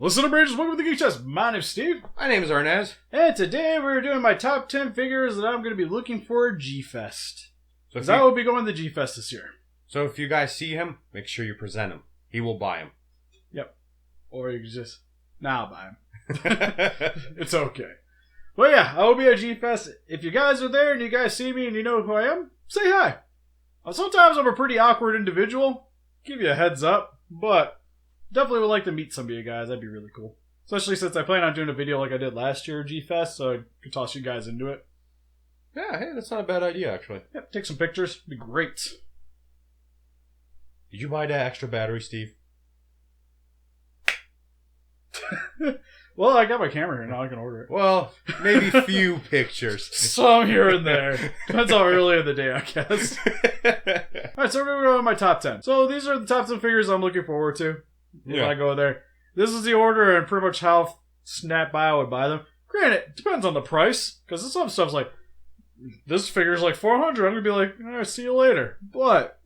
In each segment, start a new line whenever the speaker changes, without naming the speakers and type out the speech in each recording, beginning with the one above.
Listener Bridges, welcome to the Geek Chest. My name's Steve.
My name is Arnaz.
And today we're doing my top 10 figures that I'm going to be looking for at G-Fest.
So
Because I will be going to G-Fest this year.
So if you guys see him, make sure you present him. He will buy him.
Yep. Or you can just, I'll buy him. It's okay. Well, yeah, I will be at G-Fest. If you guys are there and you guys see me and you know who I am, say hi. Sometimes I'm a pretty awkward individual. Give you a heads up. But definitely would like to meet some of you guys. That'd be really cool. Especially since I plan on doing a video like I did last year at G-Fest, so I could toss you guys into it.
Yeah, hey, that's not a bad idea, actually.
Yep, take some pictures. It'd be great.
Did you buy that extra battery, Steve?
Well, I got my camera here now. I can order it.
Well, maybe few pictures.
Some here and there. Depends how early in the day, I guess. Alright, so we're going to go to my top 10. So these are the top 10 figures I'm looking forward to when I go there. This is the order and pretty much how snap by I would buy them. Granted, it depends on the price. Because some stuff's like, this figure's like $400. I'm going to be like, alright, see you later. But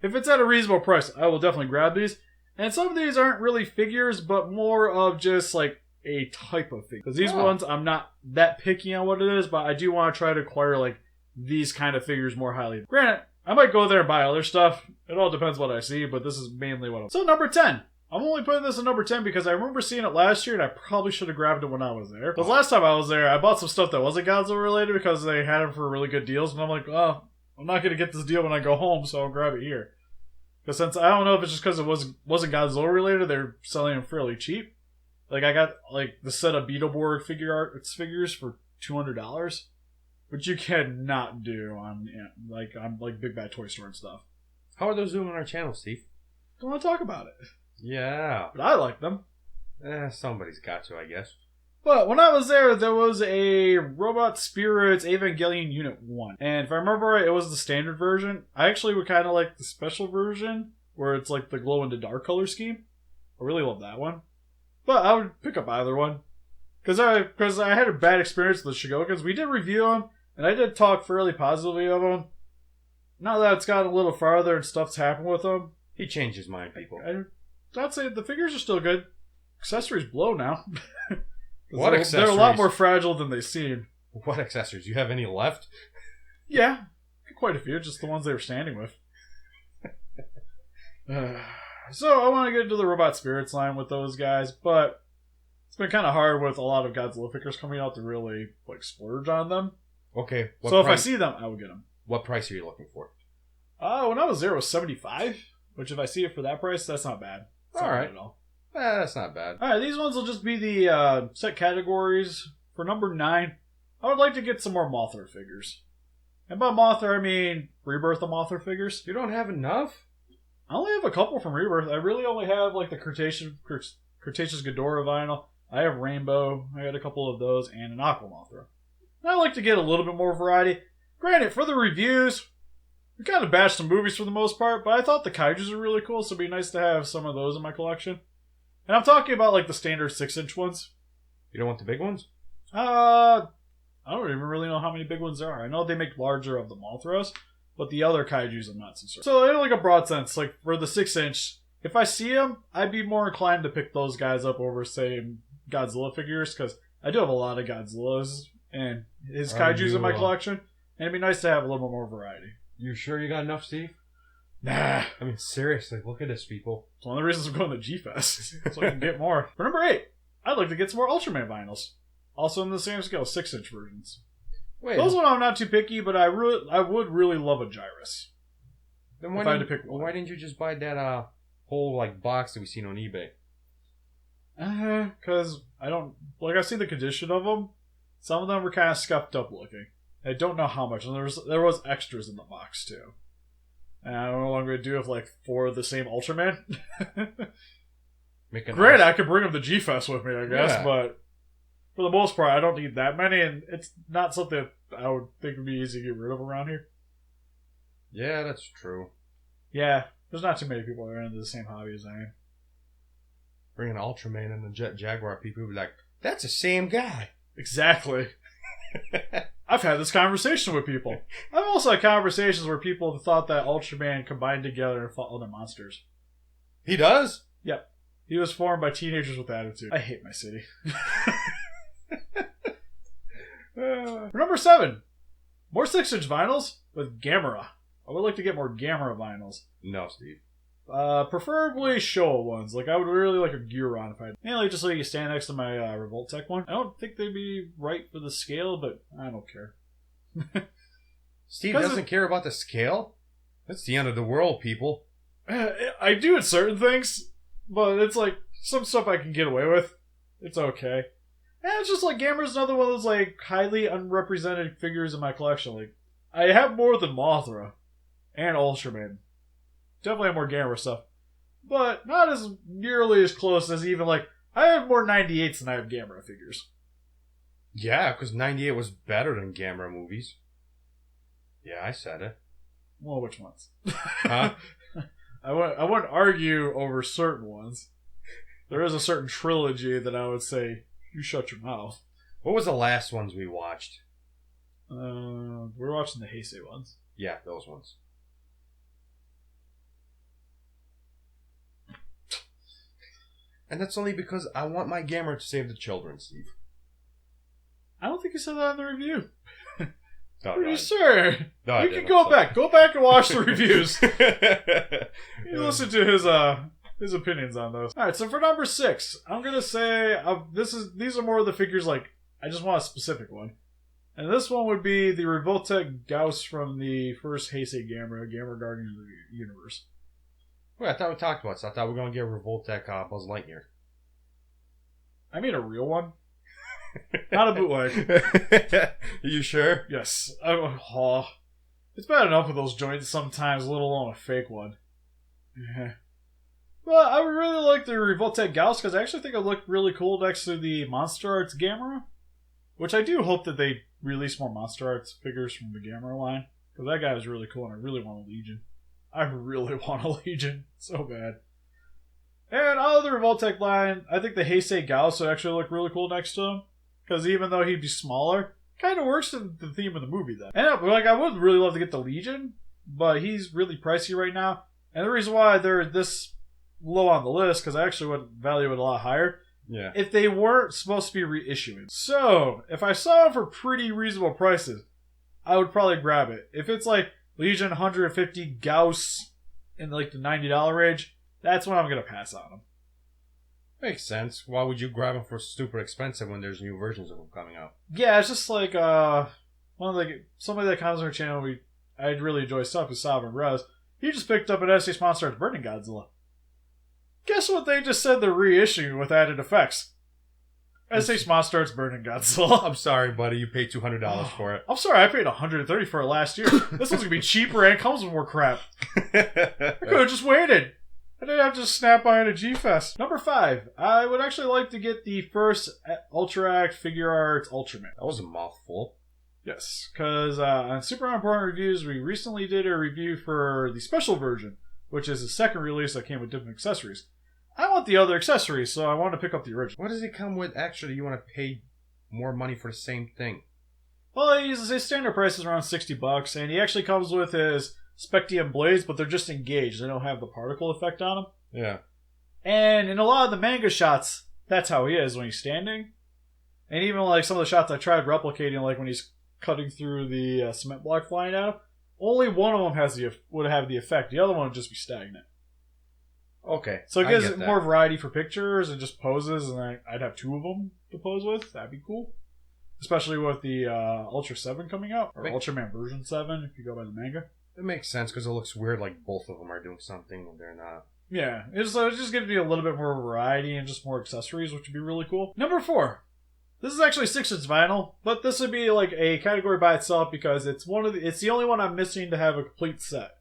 if it's at a reasonable price, I will definitely grab these. And some of these aren't really figures, but more of just like a type of figure. Because these ones, I'm not that picky on what it is, but I do want to try to acquire like these kind of figures more highly. Granted, I might go there and buy other stuff. It all depends what I see, but this is mainly what I'm... So number 10. I'm only putting this in number 10 because I remember seeing it last year and I probably should have grabbed it when I was there. Because last time I was there, I bought some stuff that wasn't Godzilla related because they had them for really good deals. And I'm like, oh, I'm not going to get this deal when I go home, so I'll grab it here. Because since I don't know if it's just because it wasn't Godzilla related, they're selling them fairly cheap. Like I got like the set of Beetleborg figures for $200, which you cannot do on like Big Bad Toy Store and stuff.
How are those doing on our channel, Steve?
Don't want to talk about it.
Yeah.
But I like them.
Somebody's got to, I guess.
But when I was there was a Robot Spirits Evangelion Unit 1. And if I remember right, it was the standard version. I actually would kind of like the special version, where it's like the glow-in-the-dark color scheme. I really love that one. But I would pick up either one. Because I had a bad experience with the Shigokins. We did review them, and I did talk fairly positively of them. Now that it's gotten a little farther and stuff's happened with them.
He changed his mind, people.
I'd say the figures are still good. Accessories blow now.
What accessories?
They're a lot more fragile than they seem.
What accessories? You have any left?
Yeah. Quite a few. Just the ones they were standing with. So I want to get into the Robot Spirits line with those guys, but it's been kind of hard with a lot of Godzilla figures coming out to really like splurge on them.
Okay.
So if I see them, I will get them.
What price are you looking for?
When I was there, it was $75. Which if I see it for that price, that's not bad.
All right.
At all.
That's not bad.
Alright, these ones will just be the set categories. For number 9, I would like to get some more Mothra figures. And by Mothra, I mean Rebirth of Mothra figures.
You don't have enough?
I only have a couple from Rebirth. I really only have like the Cretaceous Ghidorah vinyl. I have Rainbow. I got a couple of those and an Aqua Mothra. And I like to get a little bit more variety. Granted, for the reviews, we kind of bashed some movies for the most part, but I thought the Kaijus are really cool, so it'd be nice to have some of those in my collection. And I'm talking about like the standard 6-inch ones.
You don't want the big ones?
I don't even really know how many big ones there are. I know they make larger of the Mothras, but the other Kaijus I'm not so sure. So in like a broad sense, like for the 6-inch, if I see them, I'd be more inclined to pick those guys up over, say, Godzilla figures, because I do have a lot of Godzillas and his Kaijus in my collection, and it'd be nice to have a little bit more variety.
You sure you got enough, Steve?
Nah.
I mean, seriously, look at this, people.
It's one of the reasons I'm going to G-Fest, so I can get more. For number 8, I'd like to get some more Ultraman vinyls. Also in the same scale, 6-inch versions.
Wait.
Those ones I'm not too picky, but I would really love a Gyrus.
Then why didn't you just buy that whole like box that we seen on eBay?
Because I don't... Like, I've seen the condition of them. Some of them were kind of scuffed up looking. I don't know how much. And there was extras in the box, too. And I don't know what I'm going to do with, like, 4 of the same Ultraman. Great, I could bring them to G-Fest with me, I guess, but for the most part, I don't need that many, and it's not something I would think would be easy to get rid of around here.
Yeah, that's true.
Yeah, there's not too many people that are into the same hobby as I am.
Bring an Ultraman and the Jet Jaguar, people would be like, that's the same guy.
Exactly. I've had this conversation with people. I've also had conversations where people thought that Ultraman combined together and fought other monsters.
He does?
Yep. He was formed by teenagers with attitude. I hate my city. Number 7. More 6-inch vinyls with Gamera. I would like to get more Gamera vinyls.
No, Steve.
Preferably Showa ones. Like, I would really like a Gearon if I... Mainly just so you stand next to my Revoltech one. I don't think they'd be right for the scale, but I don't care.
Steve doesn't care about the scale? That's the end of the world, people.
I do at certain things, but it's like some stuff I can get away with. It's okay. And it's just like Gamera's another one of those like highly unrepresented figures in my collection. Like, I have more than Mothra and Ultraman. Definitely have more Gamera stuff. But not as nearly as close as even like I have more 98s than I have Gamera figures.
Yeah, because 98 was better than Gamera movies. Yeah, I said it.
Well, which ones?
Huh?
I wouldn't argue over certain ones. There is a certain trilogy that I would say, you shut your mouth.
What was the last ones we watched?
We're watching the Heisei ones.
Yeah, those ones. And that's only because I want my Gamera to save the children, Steve.
I don't think you said that in the review.
No,
Pretty sure.
No,
you can go back. Go back and watch the reviews. You listen to his opinions on those. All right, so for number 6, I'm gonna say these are more of the figures like I just want a specific one, and this one would be the Revoltech Gauss from the first Heisei Gamera Guardian of the Universe.
Wait, I thought we talked about this. I thought we were gonna get Revoltech Buzz Lightyear.
I mean a real one. Not a bootleg.
Are you sure?
Yes. It's bad enough with those joints sometimes, let alone a fake one. Well, I would really like the Revoltech Gauss because I actually think it would look really cool next to the Monster Arts Gamera. Which I do hope that they release more Monster Arts figures from the Gamera line. Because that guy is really cool and I really want a Legion. I really want a Legion. So bad. And out of the Revoltech line, I think the Heisei Gauss would actually look really cool next to him. Because even though he'd be smaller, kind of works in the theme of the movie then. And like I would really love to get the Legion, but he's really pricey right now. And the reason why they're this low on the list, because I actually would value it a lot higher, if they weren't supposed to be reissuing. So, if I saw them for pretty reasonable prices, I would probably grab it. If it's like Legion 150 Gauss in like the $90 range, that's when I'm going to pass on them.
Makes sense. Why would you grab them for super expensive when there's new versions of them coming out?
Yeah, it's just like somebody that comes on our channel I'd really enjoy stuff with Sovereign Res. He just picked up an SH Monster Arts Burning Godzilla. Guess what they just said they're reissuing with added effects? SH Monster Arts Burning Godzilla.
I'm sorry, buddy. You paid $200 for it.
I'm sorry. I paid $130 for it last year. This one's gonna be cheaper and comes with more crap. I could have just waited. I didn't have to snap behind a G-Fest. Number 5. I would actually like to get the first Ultra Act Figure Arts Ultraman.
That was a mouthful.
Yes, because on Super Important Reviews, we recently did a review for the special version, which is the second release that came with different accessories. I want the other accessories, so I want to pick up the original.
What does it come with extra that you want to pay more money for the same thing?
Well, his standard price is around $60, and he actually comes with his Spectium blades, but they're just engaged. They don't have the particle effect on them.
Yeah.
And in a lot of the manga shots, that's how he is when he's standing. And even like some of the shots I tried replicating, like when he's cutting through the cement block flying out, only one of them would have the effect. The other one would just be stagnant.
Okay.
So it gives more variety for pictures and just poses, and I'd have 2 of them to pose with. That'd be cool. Especially with the Ultra 7 coming out, or Ultraman version 7, if you go by the manga.
It makes sense because it looks weird like both of them are doing something when they're not.
Yeah, it just gives me a little bit more variety and just more accessories, which would be really cool. Number 4. This is actually 6-inch vinyl, but this would be like a category by itself because it's the only one I'm missing to have a complete set.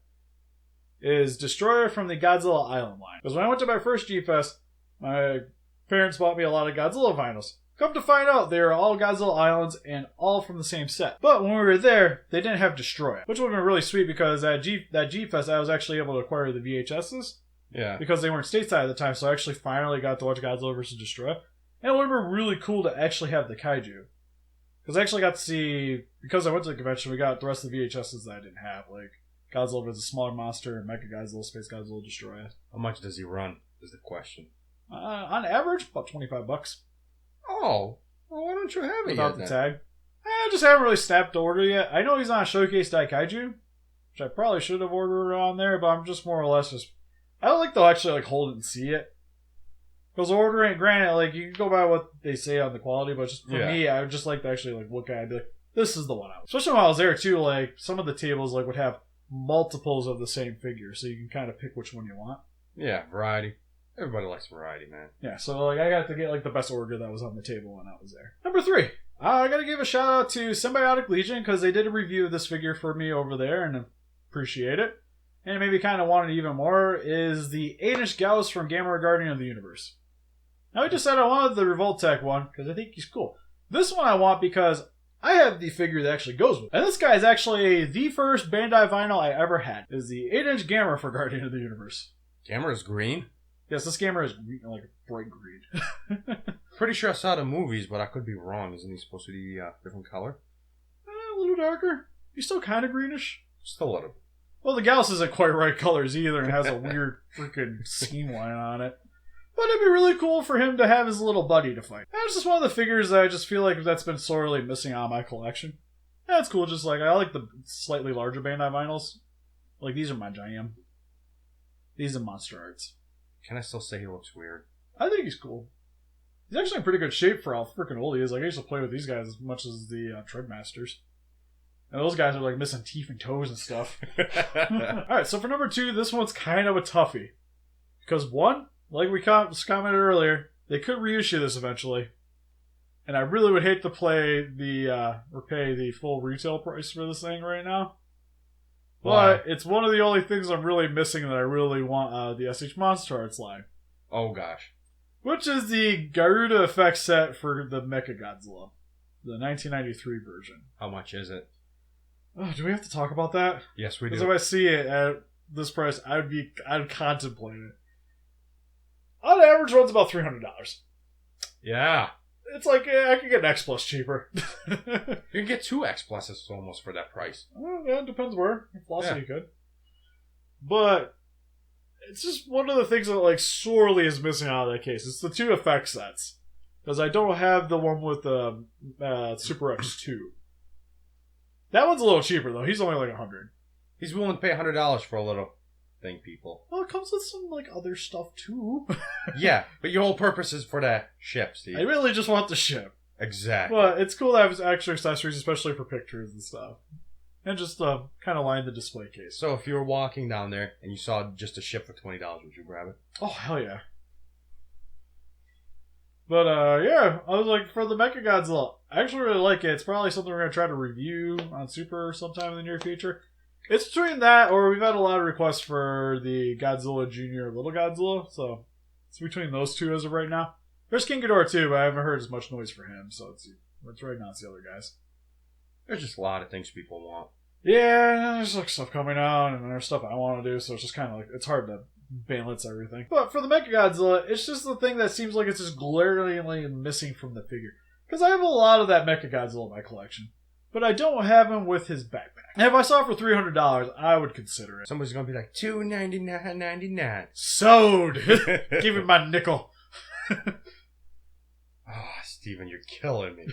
Is Destroyer from the Godzilla Island line. Because when I went to my first G-Fest, my parents bought me a lot of Godzilla vinyls. Come to find out, they are all Godzilla Islands and all from the same set. But when we were there, they didn't have Destroyer, which would have been really sweet because at that G-Fest, I was actually able to acquire the VHSs.
Yeah.
Because they weren't stateside at the time, so I actually finally got to watch Godzilla vs. Destroyer. And it would have been really cool to actually have the kaiju. Because I actually got to see, because I went to the convention, we got the rest of the VHSs that I didn't have, like Godzilla vs. Smaller Monster and Mecha Godzilla, Space Godzilla, Destroyer.
How much does he run, is the question.
On average, about $25.
Oh, well, why don't you have it
without
yet,
the tag? I just haven't really snapped the order yet. I know he's on Showcase Daikaiju, which I probably should have ordered on there, but I'm just more or less just... I don't like to actually like hold it and see it. Because ordering, granted, like you can go by what they say on the quality, but just for me, I would just like to actually like look at it and be like, this is the one I want. Especially when I was there too, like some of the tables like would have multiples of the same figure, so you can kind of pick which one you want.
Yeah, variety. Everybody likes variety, man.
Yeah, so like I got to get like the best order that was on the table when I was there. Number 3. I gotta give a shout out to Symbiotic Legion because they did a review of this figure for me over there and appreciate it. And maybe kind of wanted even more is the 8-inch Gauss from Gamera Guardian of the Universe. Now I just said I wanted the Revoltech one because I think he's cool. This one I want because I have the figure that actually goes with it. And this guy is actually the first Bandai vinyl I ever had. Is the 8-inch Gamera for Guardian of the Universe.
Gamera's green?
Yes, this Gamera is green, like bright green.
Pretty sure I saw the movies, but I could be wrong. Isn't he supposed to be a different color?
A little darker. He's still kind of greenish.
Just a little.
Well, the Gauss isn't quite right colors either and has a weird freaking seam line on it. But it'd be really cool for him to have his little buddy to fight. That's just one of the figures that I just feel like that's been sorely missing out of my collection. Yeah, it's cool. Just like, I like the slightly larger Bandai vinyls. Like, these are my jam. These are Monster Arts.
Can I still say he looks weird?
I think he's cool. He's actually in pretty good shape for how freaking old he is. Like, I used to play with these guys as much as the Treadmasters. And those guys are like missing teeth and toes and stuff. Alright, so for number 2, this one's kind of a toughie. Because one, like we commented earlier, they could reissue this eventually. And I really would hate to pay the full retail price for this thing right now.
Why?
But it's one of the only things I'm really missing that I really want out of the SH Monster Arts line.
Oh gosh.
Which is the Garuda effect set for the Mechagodzilla. The 1993 version.
How much is it?
Oh, do we have to talk about that?
Yes, we do.
Because if I see it at this price, I'd contemplate it. On average, runs about $300.
Yeah.
It's like, I could get an X Plus cheaper.
You can get 2 X Pluses almost for that price.
Well, yeah, it depends where. Velocity you could. But it's just one of the things that like sorely is missing out of that case. It's the 2 effect sets. Because I don't have the one with the Super X2. That one's a little cheaper though. He's only like $100.
He's willing to pay $100 for a little thing, people.
Well, it comes with some like other stuff too.
Yeah, but your whole purpose is for that ship, Steve.
I really just want the ship.
Exactly.
But it's cool to have extra accessories, especially for pictures and stuff. And just kind of line the display case.
So if you were walking down there and you saw just a ship for $20, would you grab it?
Oh, hell yeah. But, yeah, I was like, for the Mechagodzilla, I actually really like it. It's probably something we're going to try to review on Super sometime in the near future. It's between that, or we've had a lot of requests for the Godzilla Jr. Little Godzilla, so it's between those 2 as of right now. There's King Ghidorah too, but I haven't heard as much noise for him, so it's right now it's the other guys.
There's just a lot of things people want.
Yeah, there's like stuff coming out, and there's stuff I want to do, so it's just kind of like, it's hard to balance everything. But for the Mechagodzilla, it's just the thing that seems like it's just glaringly missing from the figure. Because I have a lot of that Mechagodzilla in my collection, but I don't have him with his backpack. And if I saw it for $300, I would consider it.
Somebody's going to be like, $299.99.
Sold! Give me my nickel.
Oh, Steven, you're killing me.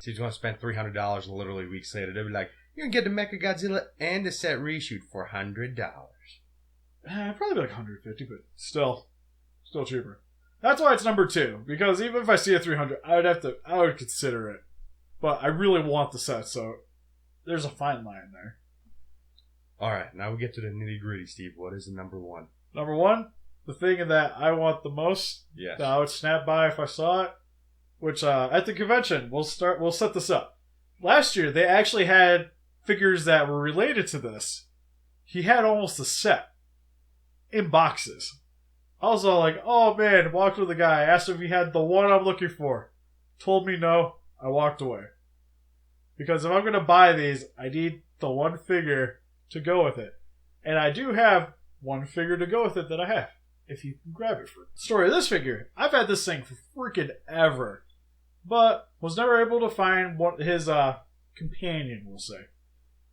Steve's going to spend $300 and literally weeks later, they'll be like, you can get the Mechagodzilla and the set reshoot for $100.
Probably like $150, but still cheaper. That's why it's number 2, because even if I see a $300, I would consider it. But I really want the set, so there's a fine line there.
Alright, now we get to the nitty gritty, Steve. What is the number 1?
Number 1, the thing that I want the most,
yes,
that I would snap by if I saw it, which at the convention, we'll set this up. Last year, they actually had figures that were related to this. He had almost a set in boxes. I was all like, oh man, walked with the guy, asked him if he had the one I'm looking for. Told me no, I walked away. Because if I'm going to buy these, I need the one figure to go with it. And I do have one figure to go with it that I have. If you can grab it for the story of this figure, I've had this thing for freaking ever. But was never able to find his companion, we'll say.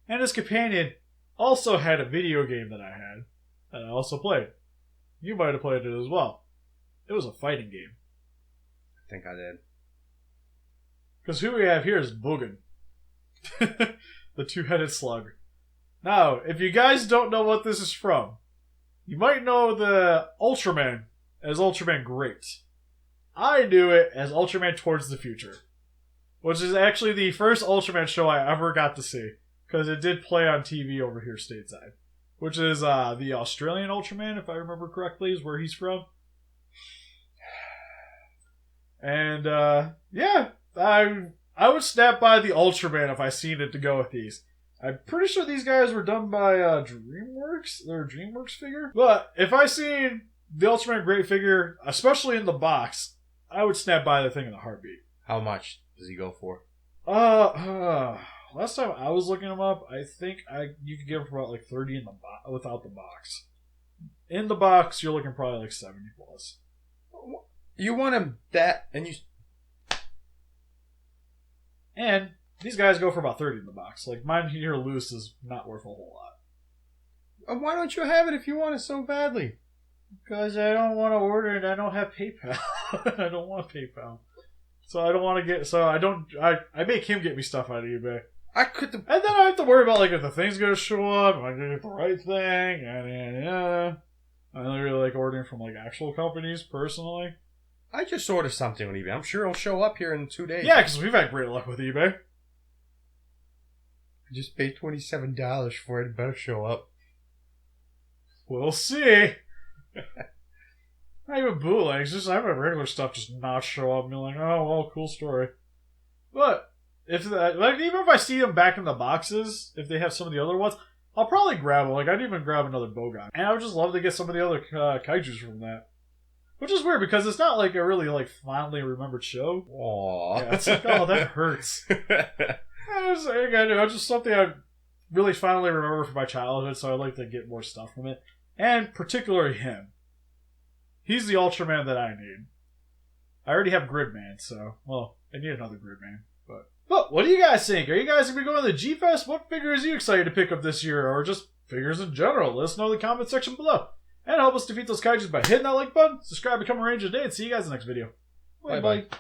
And his companion also had a video game that I had, that I also played. You might have played it as well. It was a fighting game.
I think I did.
Because who we have here is Boogan. The two-headed slug. Now, if you guys don't know what this is from, you might know the Ultraman as Ultraman Great. I knew it as Ultraman Towards the Future, which is actually the first Ultraman show I ever got to see, because it did play on TV over here stateside, which is the Australian Ultraman, if I remember correctly, is where he's from. And yeah, I would snap by the Ultraman if I seen it to go with these. I'm pretty sure these guys were done by DreamWorks. They're a DreamWorks figure. But if I seen the Ultraman Great figure, especially in the box, I would snap by the thing in a heartbeat.
How much does he go for?
Last time I was looking them up, I think you could get him for about like 30 in the without the box. In the box, you're looking probably like 70 plus.
You want him that, and you...
And these guys go for about 30 in the box. Like, mine here loose is not worth a whole lot.
Why don't you have it if you want it so badly?
Because I don't want to order it. I don't have PayPal. I don't want PayPal. So I don't want to get... So I make him get me stuff out of eBay. And then I have to worry about, like, if the thing's going to show up, am I going to get the right thing? Yeah. I don't really like ordering from, like, actual companies, personally.
I just ordered something on eBay. I'm sure it'll show up here in 2 days.
Yeah, because we've had great luck with eBay.
I just paid $27 for it. It better show up.
We'll see. Not even bootlegs. Just I have regular stuff just not show up and be like, oh, well, cool story. But if even if I see them back in the boxes, if they have some of the other ones, I'll probably grab them. Like, I'd even grab another Bogon. And I would just love to get some of the other kaijus from that. Which is weird, because it's not like a really, like, fondly remembered show.
Aww.
Yeah, it's like, oh, that hurts. It's just something I really fondly remember from my childhood, so I'd like to get more stuff from it. And particularly him. He's the Ultraman that I need. I already have Gridman, so, well, I need another Gridman. But what do you guys think? Are you guys going to be going to the G-Fest? What figures are you excited to pick up this year? Or just figures in general? Let us know in the comment section below. And help us defeat those kaijus by hitting that like button, subscribe, become a ranger today, and see you guys in the next video. Bye-bye.